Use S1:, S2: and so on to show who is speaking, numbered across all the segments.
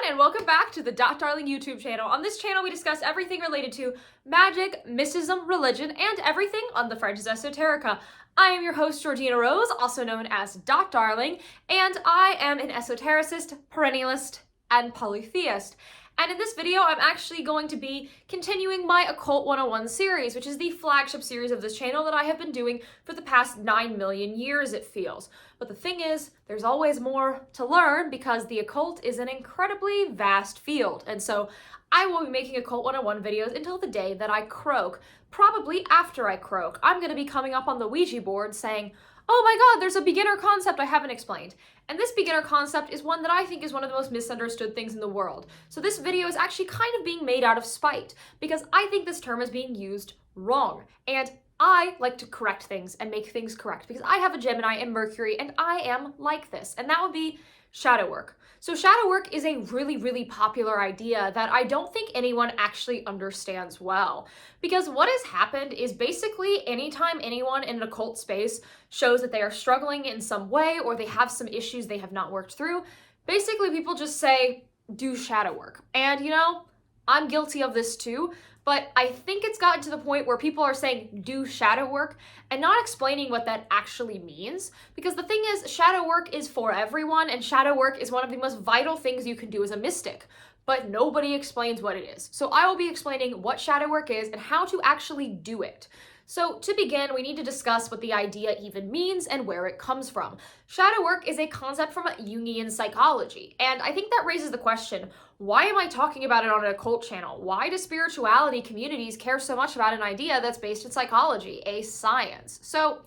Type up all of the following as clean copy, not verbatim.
S1: and welcome back to the Darling YouTube channel. On this channel, we discuss everything related to magic, mysticism, religion, and everything on the fringes esoterica. I am your host, Georgina Rose, also known as Darling, and I am an esotericist, perennialist, and polytheist. And in this video, I'm actually going to be continuing my Occult 101 series, which is the flagship series of this channel that I have been doing for the past 9 million years, it feels. But the thing is, there's always more to learn because the occult is an incredibly vast field. And so I will be making Occult 101 videos until the day that I croak. Probably after I croak, I'm going to be coming up on the Ouija board saying, oh my god, there's a beginner concept I haven't explained. And this beginner concept is one that I think is one of the most misunderstood things in the world. So this video is actually kind of being made out of spite, because I think this term is being used wrong. And I like to correct things and make things correct, because I have a Gemini and Mercury, and I am like this. And that would be shadow work. So shadow work is a really, really popular idea that I don't think anyone actually understands well. Because what has happened is basically anytime anyone in an occult space shows that they are struggling in some way or they have some issues they have not worked through, basically people just say, do shadow work. And you know, I'm guilty of this too. But I think it's gotten to the point where people are saying do shadow work and not explaining what that actually means. Because the thing is, shadow work is for everyone, and shadow work is one of the most vital things you can do as a mystic. But nobody explains what it is. So I will be explaining what shadow work is and how to actually do it. So to begin, we need to discuss what the idea even means and where it comes from. Shadow work is a concept from Jungian psychology, and I think that raises the question, why am I talking about it on an occult channel? Why do spirituality communities care so much about an idea that's based in psychology, a science? So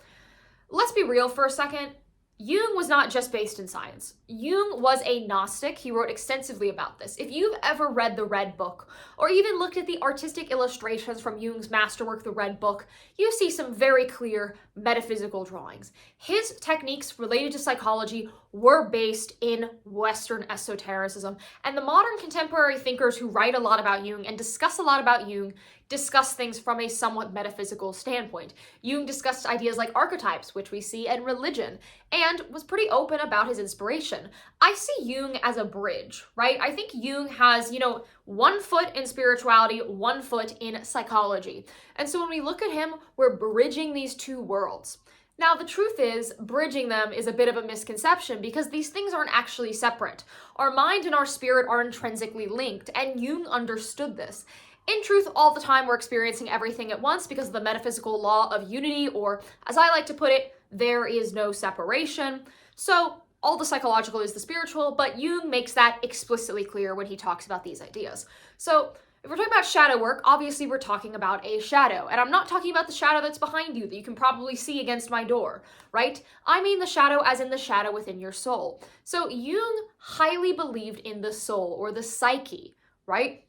S1: let's be real for a second. Jung was not just based in science. Jung was a Gnostic. He wrote extensively about this. If you've ever read the Red Book, or even looked at the artistic illustrations from Jung's masterwork, the Red Book, you see some very clear metaphysical drawings. His techniques related to psychology were based in Western esotericism, and the modern contemporary thinkers who write a lot about Jung and discuss a lot about Jung discuss things from a somewhat metaphysical standpoint. Jung discussed ideas like archetypes, which we see in religion, and was pretty open about his inspiration. I see Jung as a bridge, right? I think Jung has, 1 foot in spirituality, 1 foot in psychology. And so when we look at him, we're bridging these two worlds. Now, the truth is, bridging them is a bit of a misconception because these things aren't actually separate. Our mind and our spirit are intrinsically linked, and Jung understood this. In truth, all the time we're experiencing everything at once because of the metaphysical law of unity, or as I like to put it, there is no separation. So all the psychological is the spiritual, but Jung makes that explicitly clear when he talks about these ideas. So if we're talking about shadow work, obviously we're talking about a shadow. And I'm not talking about the shadow that's behind you that you can probably see against my door, right? I mean the shadow as in the shadow within your soul. So Jung highly believed in the soul, or the psyche, right?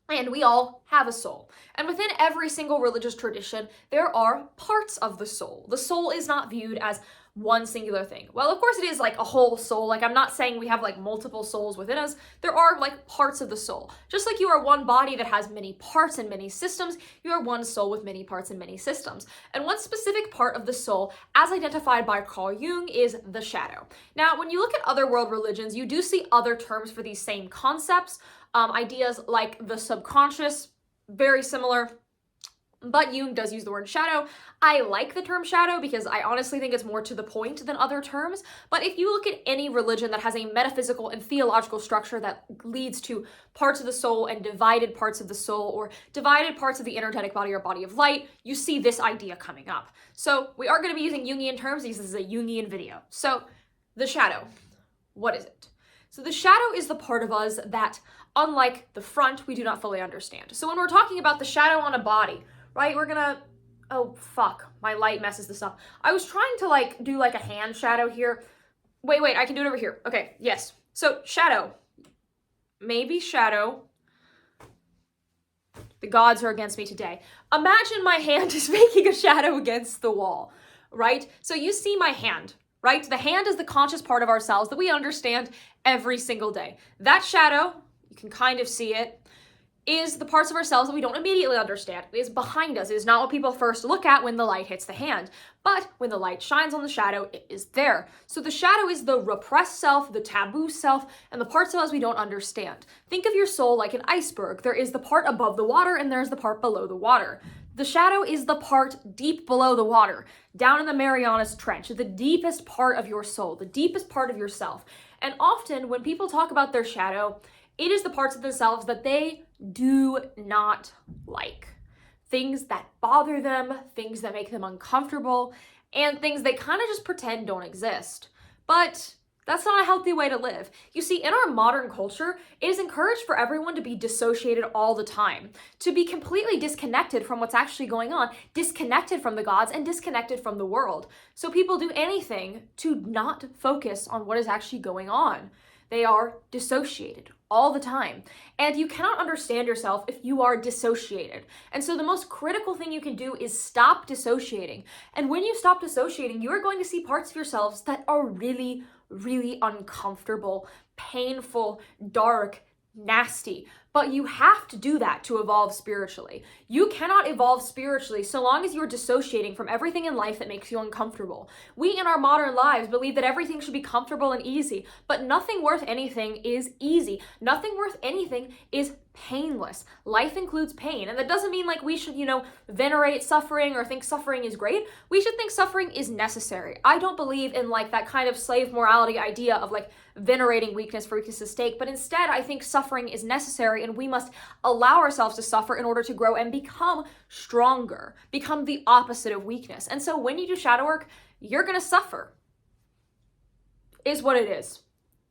S1: And we all have a soul. And within every single religious tradition, there are parts of the soul. The soul is not viewed as one singular thing. Well, of course it is like a whole soul. Like, I'm not saying we have like multiple souls within us. There are like parts of the soul. Just like you are one body that has many parts and many systems, you are one soul with many parts and many systems. And one specific part of the soul, as identified by Carl Jung, is the shadow. Now, when you look at other world religions, you do see other terms for these same concepts. Ideas like the subconscious, very similar, but Jung does use the word shadow. I like the term shadow because I honestly think it's more to the point than other terms, but if you look at any religion that has a metaphysical and theological structure that leads to parts of the soul and divided parts of the soul, or divided parts of the energetic body or body of light, you see this idea coming up. So we are going to be using Jungian terms because this is a Jungian video. So the shadow, what is it? So the shadow is the part of us that, unlike the front, we do not fully understand. So when we're talking about the shadow on a body, right, we're gonna, oh fuck, my light messes this up. I was trying to do a hand shadow here. Wait, I can do it over here. Okay, yes. So shadow, maybe shadow. The gods are against me today. Imagine my hand is making a shadow against the wall, right? So you see my hand, right? The hand is the conscious part of ourselves that we understand every single day. That shadow, you can kind of see it, is the parts of ourselves that we don't immediately understand. It is behind us. It is not what people first look at when the light hits the hand. But when the light shines on the shadow, it is there. So the shadow is the repressed self, the taboo self, and the parts of us we don't understand. Think of your soul like an iceberg. There is the part above the water and there's the part below the water. The shadow is the part deep below the water, down in the Marianas Trench, the deepest part of your soul, the deepest part of yourself. And often when people talk about their shadow, it is the parts of themselves that they do not like. Things that bother them, things that make them uncomfortable, and things they kind of just pretend don't exist. But that's not a healthy way to live. You see, in our modern culture, it is encouraged for everyone to be dissociated all the time, to be completely disconnected from what's actually going on, disconnected from the gods, and disconnected from the world. So people do anything to not focus on what is actually going on. They are dissociated all the time. And you cannot understand yourself if you are dissociated. And so the most critical thing you can do is stop dissociating. And when you stop dissociating, you are going to see parts of yourselves that are really, really uncomfortable, painful, dark, nasty. But you have to do that to evolve spiritually. You cannot evolve spiritually so long as you're dissociating from everything in life that makes you uncomfortable. We in our modern lives believe that everything should be comfortable and easy, but nothing worth anything is easy. Nothing worth anything is painless. Life includes pain, and that doesn't mean like we should, venerate suffering or think suffering is great. We should think suffering is necessary. I don't believe in like that kind of slave morality idea of like venerating weakness for weakness's sake, but instead I think suffering is necessary and we must allow ourselves to suffer in order to grow and become stronger, become the opposite of weakness. And so when you do shadow work, you're gonna suffer. Is what it is.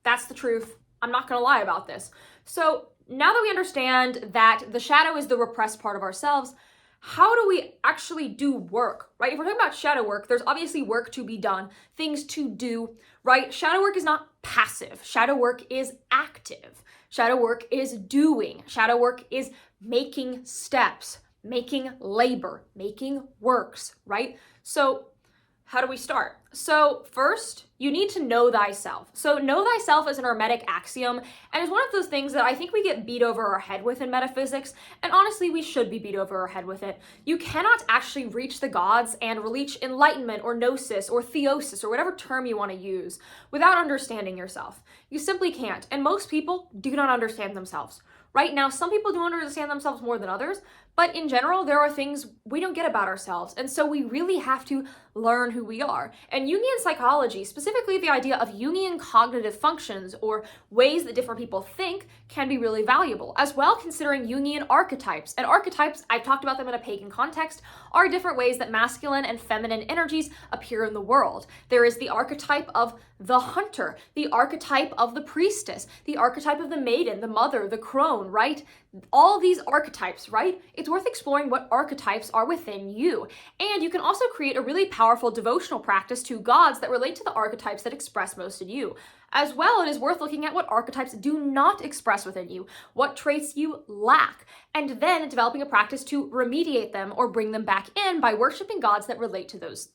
S1: That's the truth. I'm not gonna lie about this. So now that we understand that the shadow is the repressed part of ourselves, how do we actually do work, right? If we're talking about shadow work, there's obviously work to be done, things to do, right? Shadow work is not passive. Shadow work is active. Shadow work is doing. Shadow work is making steps, making labor, making works, right? So how do we start? So first, you need to know thyself. So know thyself is an hermetic axiom, and it's one of those things that I think we get beat over our head with in metaphysics, and honestly, we should be beat over our head with it. You cannot actually reach the gods and reach enlightenment or gnosis or theosis or whatever term you want to use without understanding yourself. You simply can't, and most people do not understand themselves. Right now, some people do understand themselves more than others, but in general, there are things we don't get about ourselves. And so we really have to learn who we are. And Jungian psychology, specifically the idea of Jungian cognitive functions or ways that different people think, can be really valuable, as well considering Jungian archetypes. And archetypes, I've talked about them in a pagan context, are different ways that masculine and feminine energies appear in the world. There is the archetype of the hunter, the archetype of the priestess, the archetype of the maiden, the mother, the crone, right? All these archetypes, right? It's worth exploring what archetypes are within you. And you can also create a really powerful devotional practice to gods that relate to the archetypes that express most in you. As well, it is worth looking at what archetypes do not express within you, what traits you lack, and then developing a practice to remediate them or bring them back in by worshiping gods that relate to those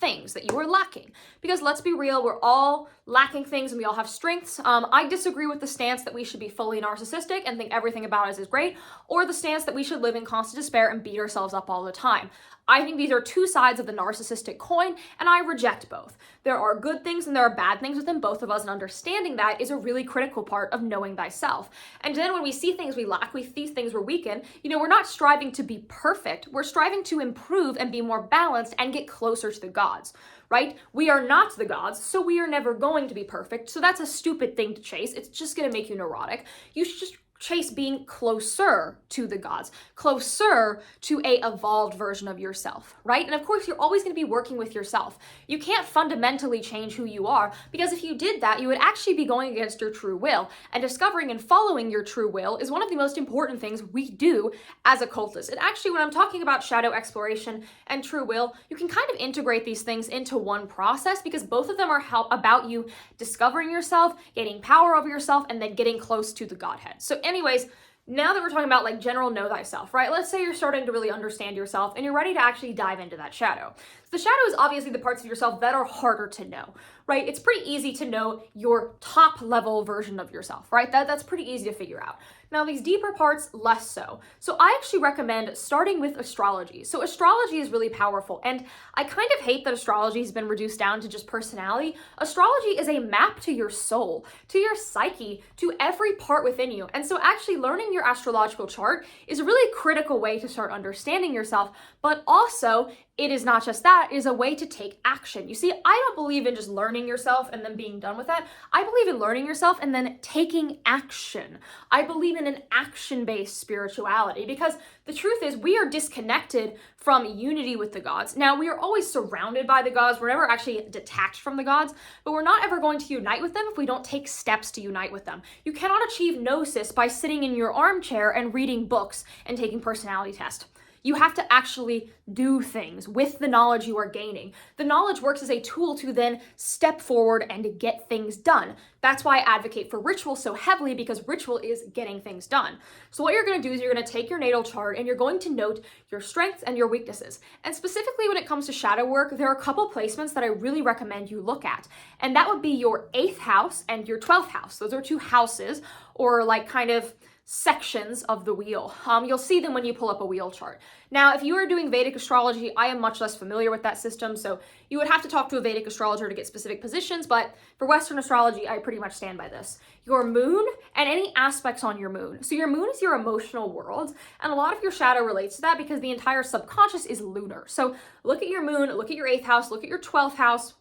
S1: things that you are lacking. Because let's be real, we're all lacking things and we all have strengths. I disagree with the stance that we should be fully narcissistic and think everything about us is great, or the stance that we should live in constant despair and beat ourselves up all the time. I think these are two sides of the narcissistic coin, and I reject both. There are good things and there are bad things within both of us, and understanding that is a really critical part of knowing thyself. And then when we see things we lack, we see things we're weak in, we're not striving to be perfect. We're striving to improve and be more balanced and get closer to the gods, right? We are not the gods, so we are never going to be perfect. So that's a stupid thing to chase. It's just going to make you neurotic. You should just chase being closer to the gods, closer to a evolved version of yourself, right? And of course, you're always going to be working with yourself. You can't fundamentally change who you are, because if you did that, you would actually be going against your true will. And discovering and following your true will is one of the most important things we do as occultists. And actually, when I'm talking about shadow exploration and true will, you can kind of integrate these things into one process, because both of them are about you discovering yourself, gaining power over yourself, and then getting close to the Godhead. So anyways, now that we're talking about like general know thyself, right? Let's say you're starting to really understand yourself and you're ready to actually dive into that shadow. So the shadow is obviously the parts of yourself that are harder to know, right? It's pretty easy to know your top level version of yourself, right? That's pretty easy to figure out. Now, these deeper parts, less so. So I actually recommend starting with astrology. So astrology is really powerful, and I kind of hate that astrology has been reduced down to just personality. Astrology is a map to your soul, to your psyche, to every part within you. And so actually learning your astrological chart is a really critical way to start understanding yourself, but also it is not just that, it is a way to take action. You see, I don't believe in just learning yourself and then being done with that. I believe in learning yourself and then taking action. I believe in an action-based spirituality because the truth is we are disconnected from unity with the gods. Now, we are always surrounded by the gods. We're never actually detached from the gods, but we're not ever going to unite with them if we don't take steps to unite with them. You cannot achieve gnosis by sitting in your armchair and reading books and taking personality tests. You have to actually do things with the knowledge you are gaining. The knowledge works as a tool to then step forward and to get things done. That's why I advocate for ritual so heavily, because ritual is getting things done. So what you're going to do is you're going to take your natal chart and you're going to note your strengths and your weaknesses. And specifically when it comes to shadow work, there are a couple placements that I really recommend you look at. And that would be your 8th house and your 12th house. Those are 2 houses, or like kind of sections of the wheel. You'll see them when you pull up a wheel chart. Now, if you are doing Vedic astrology, I am much less familiar with that system, so you would have to talk to a Vedic astrologer to get specific positions, but for Western astrology, I pretty much stand by this. Your moon and any aspects on your moon. So your moon is your emotional world, and a lot of your shadow relates to that because the entire subconscious is lunar. So look at your moon, look at your 8th house, look at your 12th house,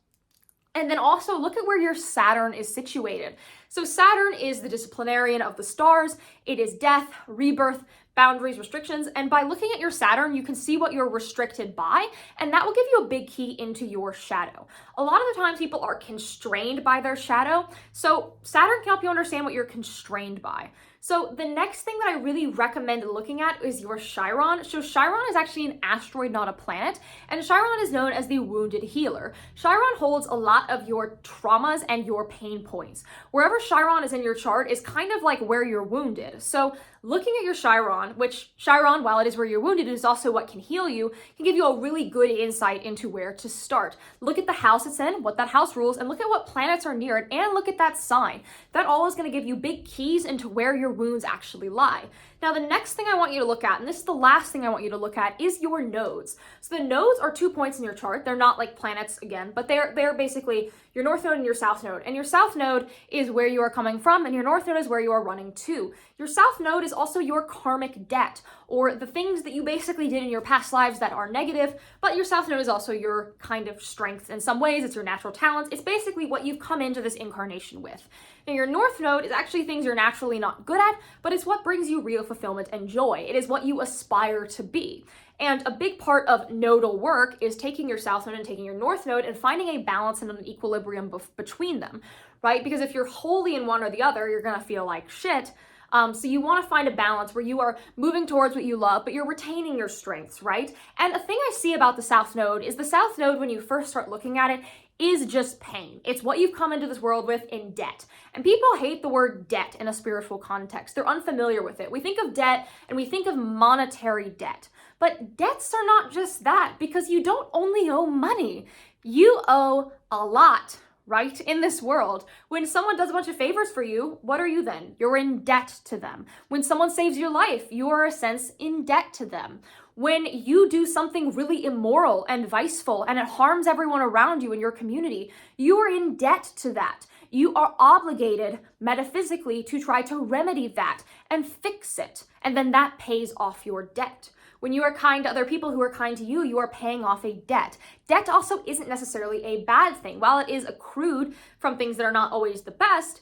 S1: and then also look at where your Saturn is situated. So Saturn is the disciplinarian of the stars. It is death, rebirth, boundaries, restrictions. And by looking at your Saturn, you can see what you're restricted by, and that will give you a big key into your shadow. A lot of the times people are constrained by their shadow. So Saturn can help you understand what you're constrained by. So the next thing that I really recommend looking at is your Chiron. So Chiron is actually an asteroid, not a planet, and Chiron is known as the wounded healer. Chiron holds a lot of your traumas and your pain points. Wherever Chiron is in your chart is kind of like where you're wounded. So looking at your Chiron, which Chiron, while it is where you're wounded, is also what can heal you, can give you a really good insight into where to start. Look at the house it's in, what that house rules, and look at what planets are near it, and look at that sign. That all is going to give you big keys into where your wounds actually lie. Now, the next thing I want you to look at, and this is the last thing I want you to look at, is your nodes. So the nodes are 2 points in your chart. They're not like planets again, but they're basically your north node and your south node. And your south node is where you are coming from, and your north node is where you are running to. Your south node is also your karmic debt, or the things that you basically did in your past lives that are negative, but your south node is also your kind of strength in some ways. It's your natural talents. It's basically what you've come into this incarnation with. Now, your north node is actually things you're naturally not good at, but it's what brings you real fulfillment and joy. It is what you aspire to be. And a big part of nodal work is taking your south node and taking your north node and finding a balance and an equilibrium between them, right? Because if you're wholly in one or the other, you're gonna feel like shit. So you want to find a balance where you are moving towards what you love, but you're retaining your strengths, right? And a thing I see about the south node is the south node, when you first start looking at it, is just pain. It's what you've come into this world with in debt. And people hate the word debt in a spiritual context. They're unfamiliar with it. We think of debt and we think of monetary debt. But debts are not just that, because you don't only owe money. You owe a lot, right? In this world. When someone does a bunch of favors for you, what are you then? You're in debt to them. When someone saves your life, you are a sense in debt to them. When you do something really immoral and viceful and it harms everyone around you in your community, you are in debt to that. You are obligated metaphysically to try to remedy that and fix it. And then that pays off your debt. When you are kind to other people who are kind to you, you are paying off a debt. Debt also isn't necessarily a bad thing. While it is accrued from things that are not always the best,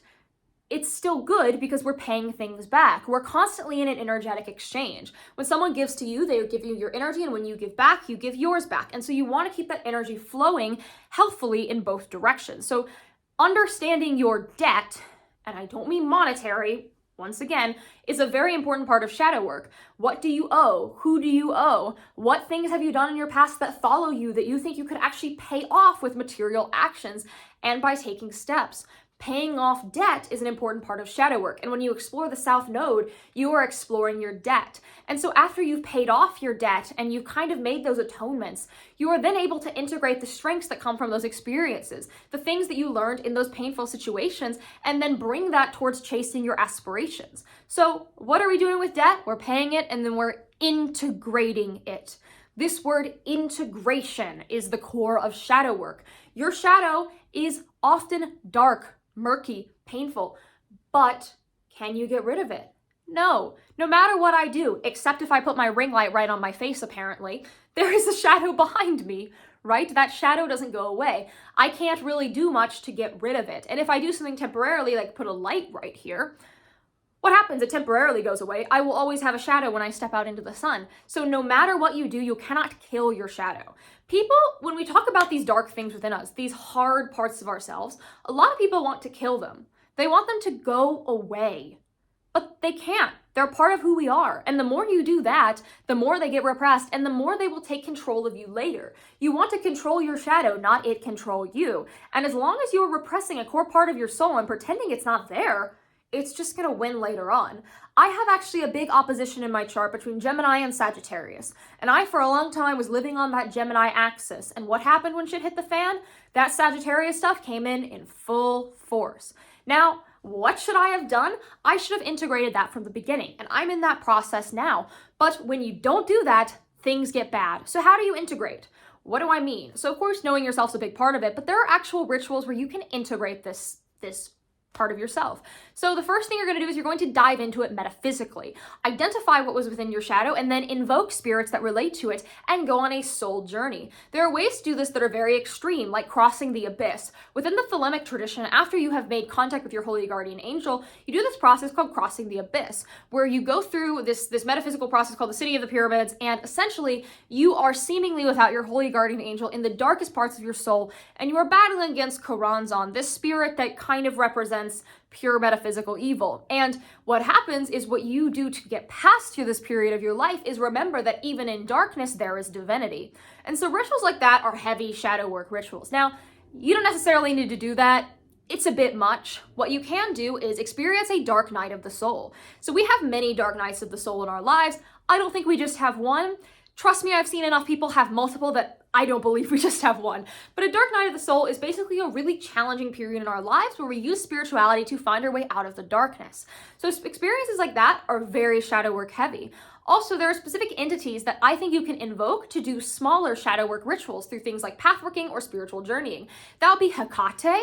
S1: it's still good because we're paying things back. We're constantly in an energetic exchange. When someone gives to you, they give you your energy, and when you give back, you give yours back. And so you want to keep that energy flowing healthfully in both directions. So understanding your debt, and I don't mean monetary, once again, is a very important part of shadow work. What do you owe? Who do you owe? What things have you done in your past that follow you that you think you could actually pay off with material actions and by taking steps? Paying off debt is an important part of shadow work. And when you explore the South Node, you are exploring your debt. And so after you've paid off your debt and you've kind of made those atonements, you are then able to integrate the strengths that come from those experiences, the things that you learned in those painful situations, and then bring that towards chasing your aspirations. So what are we doing with debt? We're paying it and then we're integrating it. This word integration is the core of shadow work. Your shadow is often dark, murky, painful, but can you get rid of it? No. No matter what I do, except if I put my ring light right on my face, apparently, there is a shadow behind me, right? That shadow doesn't go away. I can't really do much to get rid of it. And if I do something temporarily, like put a light right here, what happens? It temporarily goes away. I will always have a shadow when I step out into the sun. So no matter what you do, you cannot kill your shadow. People, when we talk about these dark things within us, these hard parts of ourselves, a lot of people want to kill them. They want them to go away, but they can't. They're part of who we are. And the more you do that, the more they get repressed and the more they will take control of you later. You want to control your shadow, not it control you. And as long as you're repressing a core part of your soul and pretending it's not there, it's just going to win later on. I have actually a big opposition in my chart between Gemini and Sagittarius. And I, for a long time, was living on that Gemini axis. And what happened when shit hit the fan? That Sagittarius stuff came in full force. Now, what should I have done? I should have integrated that from the beginning. And I'm in that process now. But when you don't do that, things get bad. So how do you integrate? What do I mean? So of course, knowing yourself is a big part of it, but there are actual rituals where you can integrate this part of yourself. So the first thing you're going to do is you're going to dive into it metaphysically. Identify what was within your shadow and then invoke spirits that relate to it and go on a soul journey. There are ways to do this that are very extreme, like crossing the abyss. Within the Thelemic tradition, after you have made contact with your holy guardian angel, you do this process called crossing the abyss, where you go through this metaphysical process called the City of the Pyramids, and essentially you are seemingly without your holy guardian angel in the darkest parts of your soul, and you are battling against Choronzon, this spirit that kind of represents pure metaphysical evil. And what happens is what you do to get past through this period of your life is remember that even in darkness, there is divinity. And so rituals like that are heavy shadow work rituals. Now, you don't necessarily need to do that. It's a bit much. What you can do is experience a dark night of the soul. So we have many dark nights of the soul in our lives. I don't think we just have one. Trust me, I've seen enough people have multiple that I don't believe we just have one. But a dark night of the soul is basically a really challenging period in our lives where we use spirituality to find our way out of the darkness. So experiences like that are very shadow work heavy. Also, there are specific entities that I think you can invoke to do smaller shadow work rituals through things like pathworking or spiritual journeying. That would be Hecate,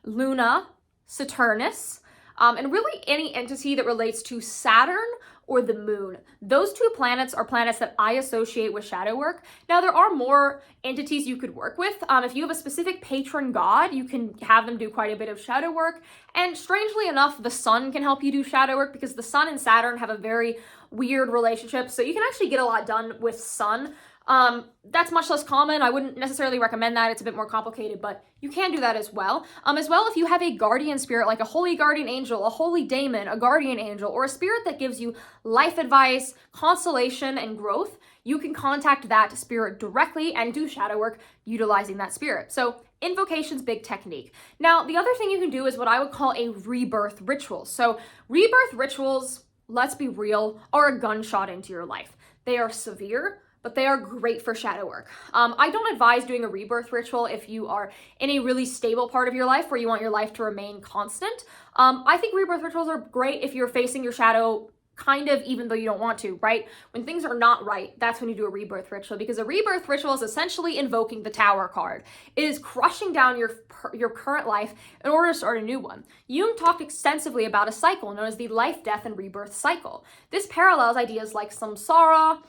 S1: Luna, Saturnus, and really any entity that relates to Saturn or the moon. Those two planets are planets that I associate with shadow work. Now, there are more entities you could work with. If you have a specific patron god, you can have them do quite a bit of shadow work. And strangely enough, the sun can help you do shadow work because the sun and Saturn have a very weird relationship. So you can actually get a lot done with sun. That's much less common. I wouldn't necessarily recommend that. It's a bit more complicated, but you can do that as well. If you have a guardian spirit, like a holy guardian angel, a holy daemon, a guardian angel, or a spirit that gives you life advice, consolation, and growth, you can contact that spirit directly and do shadow work utilizing that spirit. So invocation's big technique. Now, the other thing you can do is what I would call a rebirth ritual. So rebirth rituals, let's be real, are a gunshot into your life. They are severe, but they are great for shadow work. I don't advise doing a rebirth ritual if you are in a really stable part of your life where you want your life to remain constant. I think rebirth rituals are great if you're facing your shadow kind of even though you don't want to, right? When things are not right, that's when you do a rebirth ritual, because a rebirth ritual is essentially invoking the Tower card. It is crushing down your current life in order to start a new one. Jung talked extensively about a cycle known as the life, death, and rebirth cycle. This parallels ideas like samsara,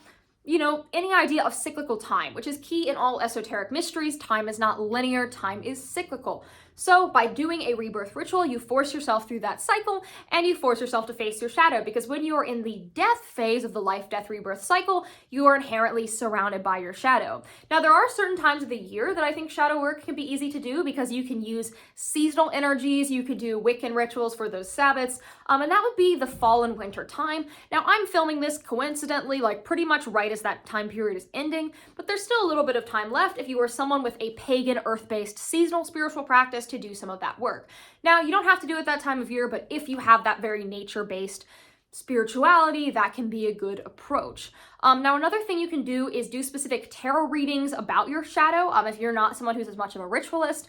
S1: any idea of cyclical time, which is key in all esoteric mysteries. Time is not linear, time is cyclical. So by doing a rebirth ritual, you force yourself through that cycle and you force yourself to face your shadow, because when you are in the death phase of the life, death, rebirth cycle, you are inherently surrounded by your shadow. Now, there are certain times of the year that I think shadow work can be easy to do because you can use seasonal energies. You could do Wiccan rituals for those Sabbats, and that would be the fall and winter time. Now, I'm filming this coincidentally, like pretty much right as that time period is ending, but there's still a little bit of time left if you are someone with a pagan, earth-based seasonal spiritual practice therapist to do some of that work. Now, you don't have to do it that time of year, but if you have that very nature-based spirituality, that can be a good approach. Now, another thing you can do is do specific tarot readings about your shadow. If you're not someone who's as much of a ritualist,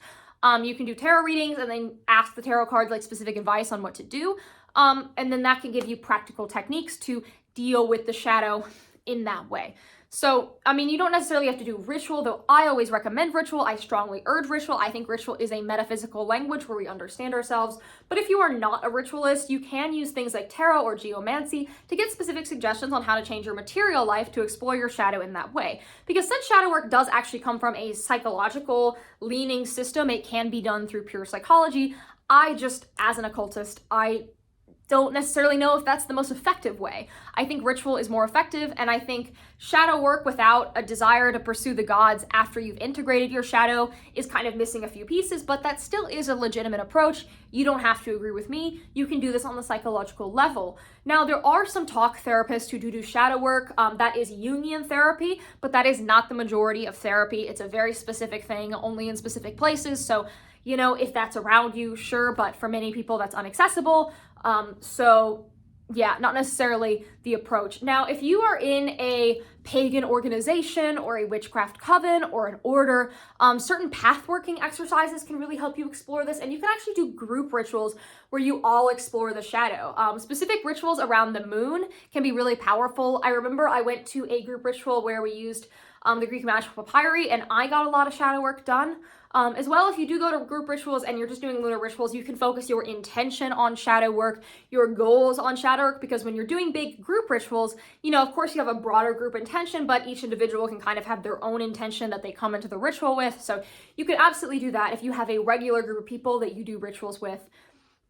S1: you can do tarot readings and then ask the tarot cards like specific advice on what to do. And then that can give you practical techniques to deal with the shadow in that way. So, I mean, you don't necessarily have to do ritual, though I always recommend ritual. I strongly urge ritual. I think ritual is a metaphysical language where we understand ourselves. But if you are not a ritualist, you can use things like tarot or geomancy to get specific suggestions on how to change your material life to explore your shadow in that way. Because since shadow work does actually come from a psychological leaning system, it can be done through pure psychology. As an occultist, I don't necessarily know if that's the most effective way. I think ritual is more effective, and I think shadow work without a desire to pursue the gods after you've integrated your shadow is kind of missing a few pieces, but that still is a legitimate approach. You don't have to agree with me. You can do this on the psychological level. Now, there are some talk therapists who do shadow work. That is Jungian therapy, but that is not the majority of therapy. It's a very specific thing, only in specific places. So, you know, if that's around you, sure, but for many people that's inaccessible. So yeah, not necessarily the approach. Now, if you are in a pagan organization or a witchcraft coven or an order, certain path working exercises can really help you explore this. And you can actually do group rituals where you all explore the shadow. Specific rituals around the moon can be really powerful. I remember I went to a group ritual where we used the Greek magical papyri, and I got a lot of shadow work done. As well, if you do go to group rituals and you're just doing lunar rituals, you can focus your intention on shadow work, your goals on shadow work, because when you're doing big group rituals, you know, of course you have a broader group intention, but each individual can kind of have their own intention that they come into the ritual with. So you could absolutely do that if you have a regular group of people that you do rituals with.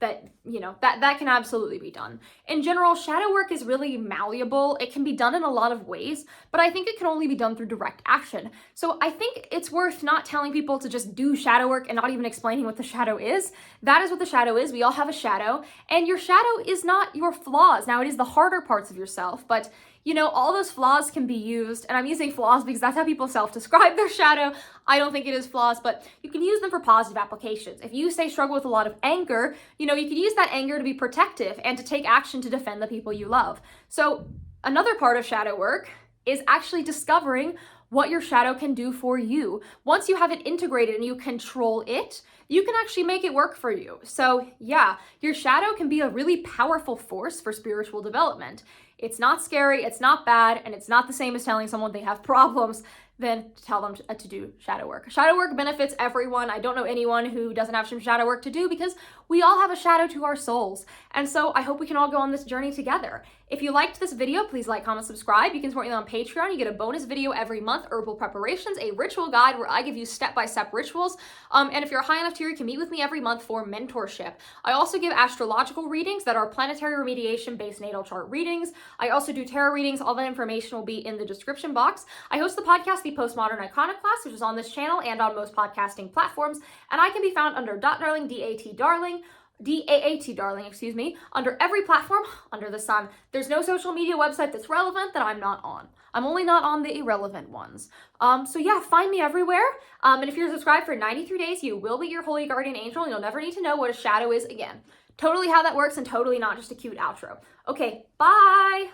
S1: That, you know, that can absolutely be done. In general, shadow work is really malleable. It can be done in a lot of ways, but I think it can only be done through direct action. So I think it's worth not telling people to just do shadow work and not even explaining what the shadow is. That is what the shadow is. We all have a shadow, and your shadow is not your flaws. Now, it is the harder parts of yourself, but you know, all those flaws can be used, and I'm using flaws because that's how people self-describe their shadow. I don't think it is flaws, but you can use them for positive applications. If you say struggle with a lot of anger, you know, you can use that anger to be protective and to take action to defend the people you love. So another part of shadow work is actually discovering what your shadow can do for you. Once you have it integrated and you control it, you can actually make it work for you. So yeah, your shadow can be a really powerful force for spiritual development. It's not scary, it's not bad, and it's not the same as telling someone they have problems than to tell them to do shadow work. Shadow work benefits everyone. I don't know anyone who doesn't have some shadow work to do because we all have a shadow to our souls. And so I hope we can all go on this journey together. If you liked this video, please like, comment, subscribe. You can support me on Patreon. You get a bonus video every month, Herbal Preparations, a ritual guide where I give you step-by-step rituals. And if you're high enough tier, you can meet with me every month for mentorship. I also give astrological readings that are planetary remediation-based natal chart readings. I also do tarot readings. All that information will be in the description box. I host the podcast, The Postmodern Iconoclast, which is on this channel and on most podcasting platforms. And I can be found under .darling, D-A-A-T darling, excuse me, under every platform under the sun. There's no social media website that's relevant that I'm not on. I'm only not on the irrelevant ones. So yeah, find me everywhere. And if you're subscribed for 93 days, you will be your holy guardian angel, and you'll never need to know what a shadow is again. Totally how that works, and totally not just a cute outro. Okay, bye!